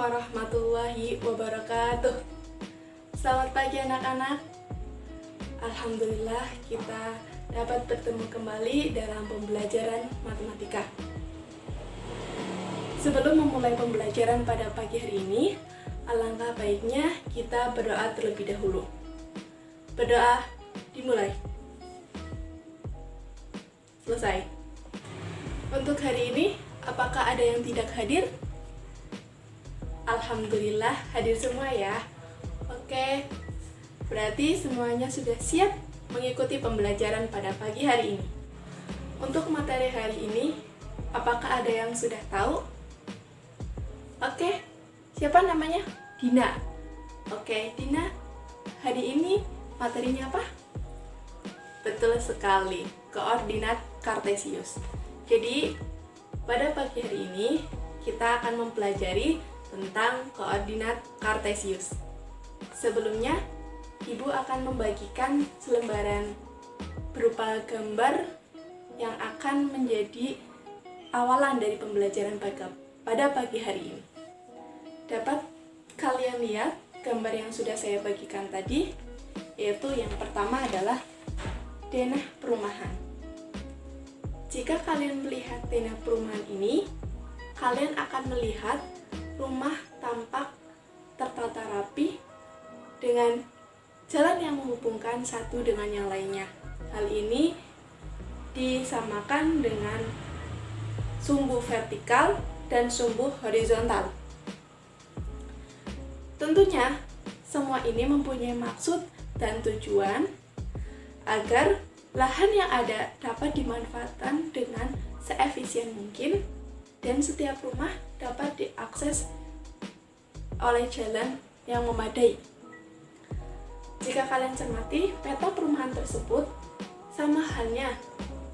warahmatullahi wabarakatuh. Selamat pagi anak-anak. Alhamdulillah kita dapat bertemu kembali dalam pembelajaran matematika. Sebelum memulai pembelajaran pada pagi hari ini, alangkah baiknya kita berdoa terlebih dahulu. Berdoa dimulai. Selesai. Untuk hari ini, apakah ada yang tidak hadir? Alhamdulillah hadir semua ya. Oke, berarti semuanya sudah siap mengikuti pembelajaran pada pagi hari ini. Untuk materi hari ini, apakah ada yang sudah tahu? Oke, siapa namanya? Dina. Oke, Dina, hari ini materinya apa? Betul sekali, koordinat kartesius. Jadi, pada pagi hari ini kita akan mempelajari tentang koordinat kartesius. Sebelumnya, Ibu akan membagikan selembaran berupa gambar yang akan menjadi awalan dari pembelajaran pada pagi hari ini. Dapat kalian lihat gambar yang sudah saya bagikan tadi, yaitu yang pertama adalah denah perumahan. Jika kalian melihat denah perumahan ini, kalian akan melihat rumah tampak tertata rapi dengan jalan yang menghubungkan satu dengan yang lainnya. Hal ini disamakan dengan sumbu vertikal dan sumbu horizontal. Tentunya, semua ini mempunyai maksud dan tujuan agar lahan yang ada dapat dimanfaatkan dengan seefisien mungkin dan setiap rumah dapat diakses oleh jalan yang memadai. Jika kalian cermati, peta perumahan tersebut sama halnya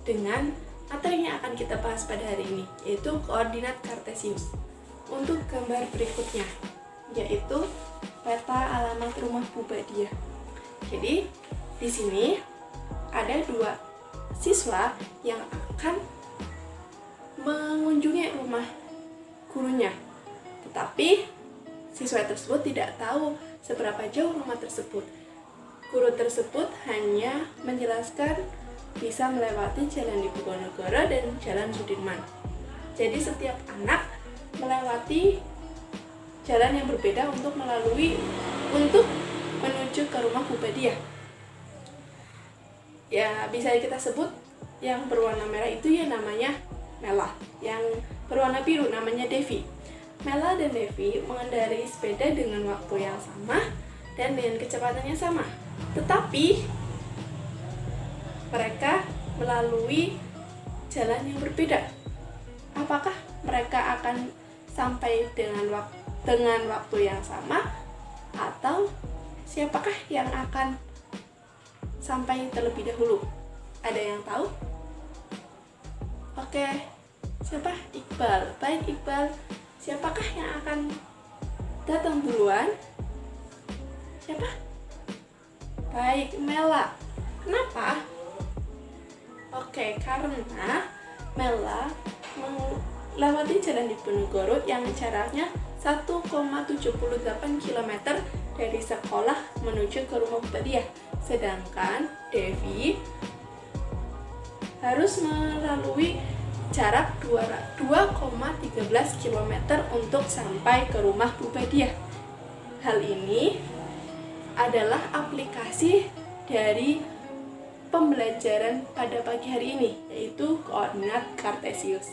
dengan materi yang akan kita bahas pada hari ini, yaitu koordinat kartesius. Untuk gambar berikutnya, yaitu peta alamat rumah Bubadiah. Jadi, di sini ada dua siswa yang akan mengunjungi rumah gurunya, tetapi siswa tersebut tidak tahu seberapa jauh rumah tersebut. Guru tersebut hanya menjelaskan bisa melewati Jalan Diponegoro dan Jalan Sudirman. Jadi setiap anak melewati jalan yang berbeda untuk menuju ke rumah Bubadiah. Ya, bisa kita sebut yang berwarna merah itu ya namanya Mela, yang berwarna biru namanya Devi. Mela dan Devi mengendarai sepeda dengan waktu yang sama dan dengan kecepatannya sama. Tetapi mereka melalui jalan yang berbeda. Apakah mereka akan sampai dengan waktu yang sama, atau siapakah yang akan sampai terlebih dahulu? Ada yang tahu? Oke, siapa? Iqbal. Baik Iqbal, siapakah yang akan datang duluan? Siapa? Baik, Mela. Kenapa? Oke, karena Mela melewati Jalan Diponegoro yang jaraknya 1,78 km dari sekolah menuju ke rumah Bubadiah. Sedangkan Devi harus melalui jarak 2,13 km untuk sampai ke rumah Bubadiah. Hal ini adalah aplikasi dari pembelajaran pada pagi hari ini, yaitu koordinat kartesius.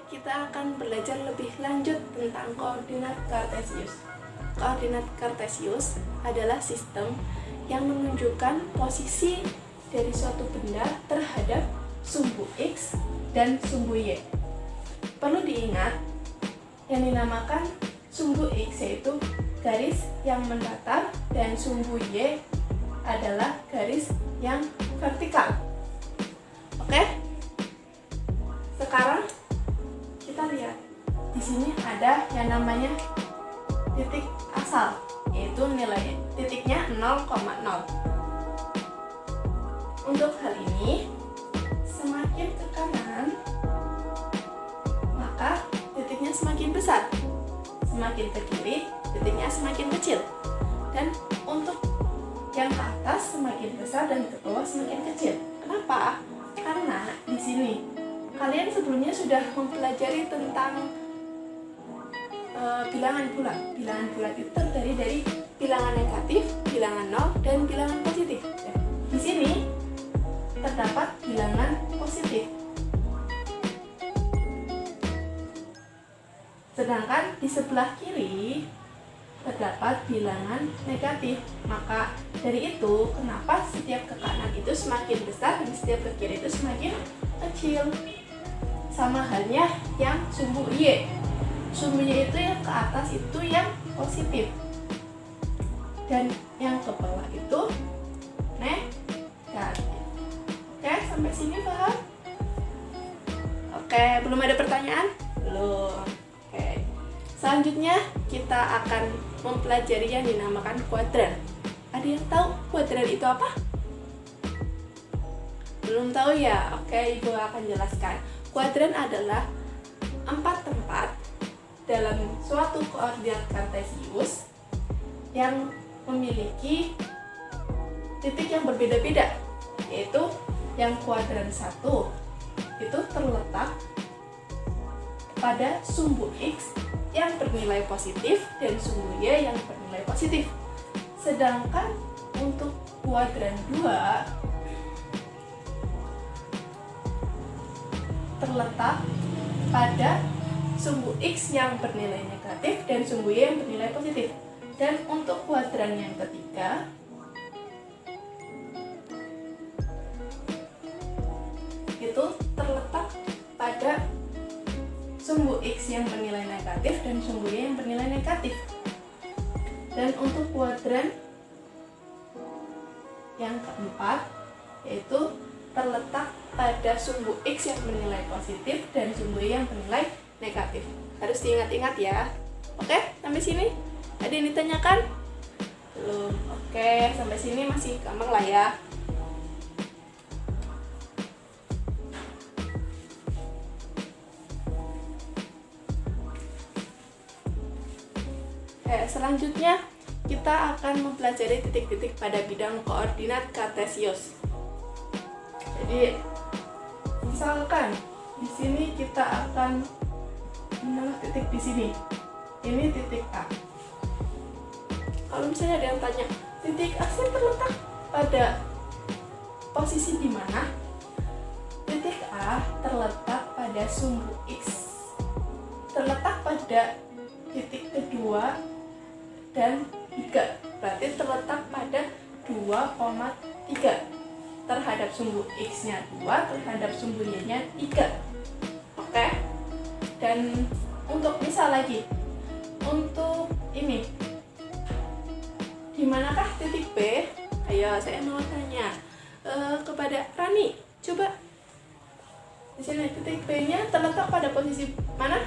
Kita akan belajar lebih lanjut tentang koordinat kartesius. Koordinat kartesius adalah sistem yang menunjukkan posisi dari suatu benda terhadap sumbu X dan sumbu Y. Perlu diingat, yang dinamakan sumbu X yaitu garis yang mendatar dan sumbu Y adalah garis yang vertikal. Oke? Sekarang kita lihat. Di sini ada yang namanya titik asal, yaitu nilai titiknya 0,0. Untuk hal ini, semakin ke kanan, maka titiknya semakin besar. Semakin ke kiri, titiknya semakin kecil. Dan untuk yang ke atas semakin besar dan ke bawah semakin kecil. Kenapa? Karena di sini kalian sebelumnya sudah mempelajari tentang bilangan bulat. Bilangan bulat itu terdiri dari bilangan negatif, bilangan 0, dan bilangan positif. Di sini terdapat bilangan positif. Sedangkan di sebelah kiri terdapat bilangan negatif. Maka dari itu, kenapa setiap ke kanan itu semakin besar dan setiap ke kiri itu semakin kecil. Sama halnya yang sumbu Y. Sumbu Y itu yang ke atas itu yang positif. Dan yang ke bawah itu negatif. Oke, sampai sini paham? Oke, belum ada pertanyaan? Belum. Oke. Selanjutnya kita akan mempelajari yang dinamakan kuadran. Ada yang tahu kuadran itu apa? Belum tahu ya? Oke, Ibu akan jelaskan. Kuadran adalah 4 tempat dalam suatu koordinat kartesius yang memiliki titik yang berbeda-beda, yaitu yang kuadran 1 itu terletak pada sumbu X yang bernilai positif dan sumbu Y yang bernilai positif. Sedangkan untuk kuadran 2 terletak pada sumbu X yang bernilai negatif dan sumbu Y yang bernilai positif. Dan untuk kuadran yang ketiga itu terletak pada sumbu X yang bernilai negatif dan sumbu Y yang bernilai negatif. Dan untuk kuadran yang keempat yaitu terletak pada sumbu X yang bernilai positif dan sumbu Y yang bernilai negatif. Harus diingat-ingat ya. Oke, sampai sini ada yang ditanyakan? Belum. Oke, sampai sini masih gampang lah ya. Selanjutnya kita akan mempelajari titik-titik pada bidang koordinat kartesius. Jadi misalkan di sini kita akan menaruh titik di sini. Ini titik A. Kalau misalnya ada yang tanya, titik A terletak pada posisi di mana? Titik A terletak pada sumbu X. Terletak pada titik kedua dan 3. Berarti terletak pada 2,3. Terhadap sumbu X-nya 2, terhadap sumbu Y-nya 3. Oke? Dan untuk misal lagi, untuk ini, di manakah titik B? Ayo, saya mau tanya kepada Rani. Coba di sini titik B-nya terletak pada posisi mana?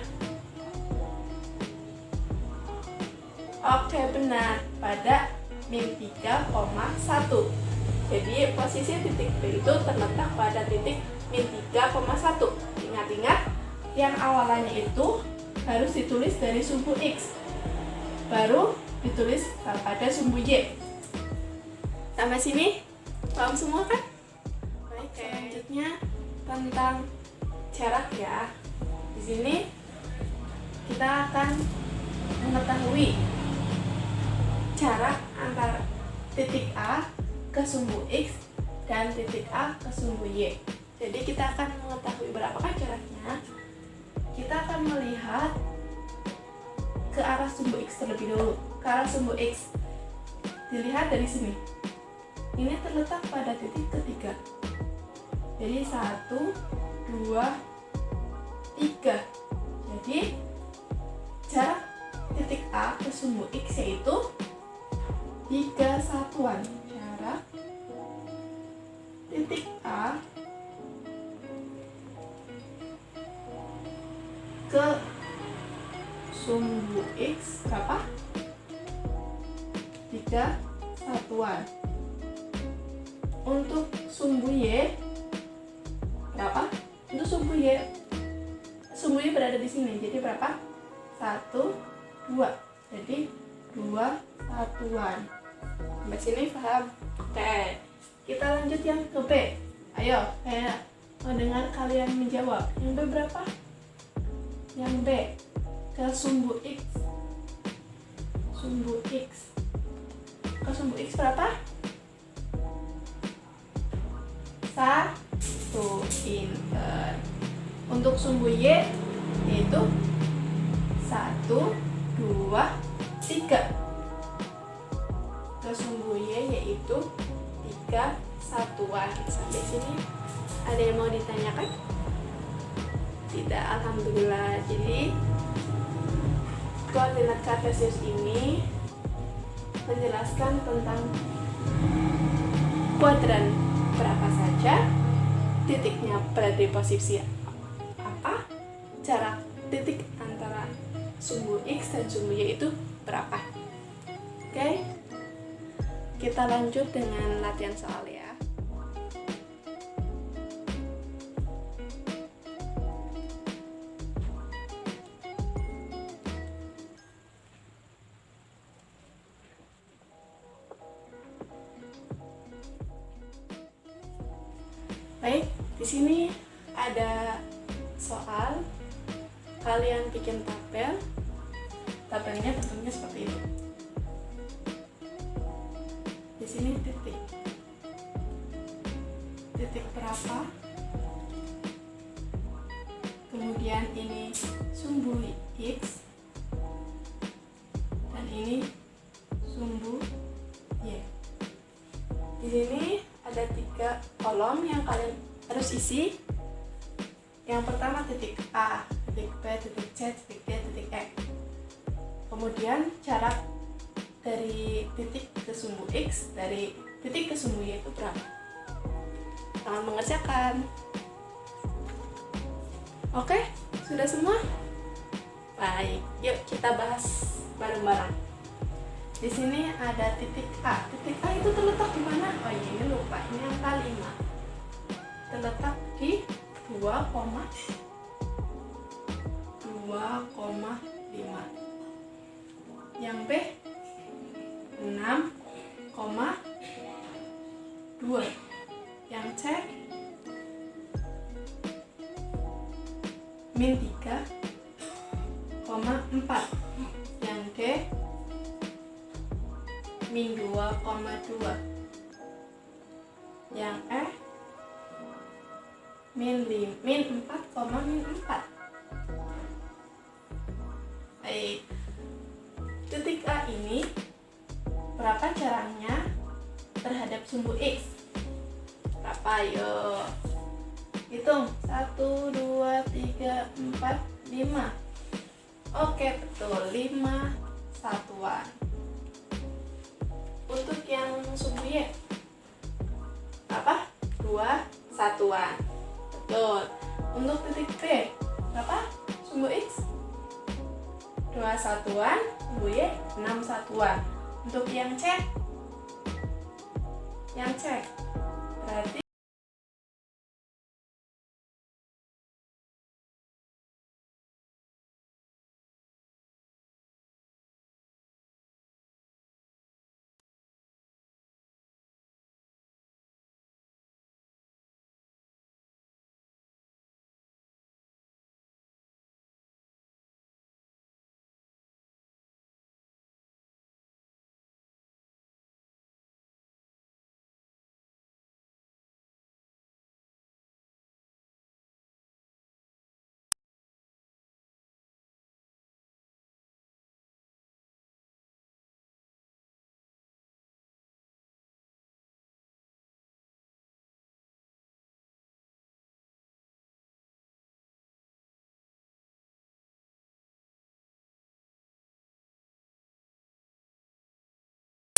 Oke, benar, pada min 3,1. Jadi posisi titik B itu terletak pada titik min 3,1. Ingat-ingat, yang awalannya itu harus ditulis dari sumbu X, baru ditulis pada sumbu Y. Sampai sini paham semua kan? Baik, selanjutnya tentang jarak ya. Di sini kita akan mengetahui jarak antara titik A ke sumbu X dan titik A ke sumbu Y. Jadi kita akan mengetahui berapakah jaraknya. Kita akan melihat ke arah sumbu X terlebih dahulu. Ke arah sumbu X dilihat dari sini. Ini terletak pada titik ketiga. Jadi 1, 2, 3. Jadi jarak titik A ke sumbu X yaitu 3 satuan. Jarak titik A ke sumbu X berapa? 3 satuan. Untuk sumbu Y berapa? Untuk sumbu Y berada di sini. Jadi berapa? 1, 2. Jadi 2 satuan. Sampai sini paham? Oke. Kita lanjut yang ke B. Ayo, saya mendengar kalian menjawab. Yang B berapa? Yang B ke sumbu X. Sumbu X. Ke sumbu X berapa? 1. Pinter. Untuk sumbu Y yaitu 1, 2, 3. Ke sumbu Y yaitu 3 satuan. Sampai sini ada yang mau ditanyakan? Tidak, alhamdulillah. Jadi koordinat kartesius ini menjelaskan tentang kuadran berapa saja, titiknya berada di posisi apa, jarak titik antara sumbu X dan sumbu Y itu berapa. Oke, kita lanjut dengan latihan soal ya. Baik, di sini ada soal. Kalian bikin tabel. Tabelnya bentuknya seperti ini. Di sini titik. Titik berapa? Kemudian ini sumbu X. Dan ini sumbu Y. Di sini ada 3 kolom yang kalian harus isi. Yang pertama titik A, titik B, titik C, titik D, titik E. Kemudian jarak dari titik ke sumbu X, dari titik ke sumbu Y itu berapa? Selamat mengerjakan. Oke, sudah semua? Baik, yuk kita bahas bareng-bareng. Di sini ada titik A. Titik A itu terletak di mana? Oh iya, ini lupa. Ini angka 5. Terletak di 2,5. Yang B 6,2. Yang C min 3,4. Yang D min 2,2. Yang E min 4,4. Baik, titik A ini berapa jaraknya terhadap sumbu X? Berapa? Ayo hitung. 1, 2, 3, 4, 5. Oke, betul, 5 satuan. Untuk yang sumbu Y berapa? 2 satuan. Betul. Untuk titik B berapa? Sumbu X 2 satuan, sumbu Y 6 satuan. Untuk yang C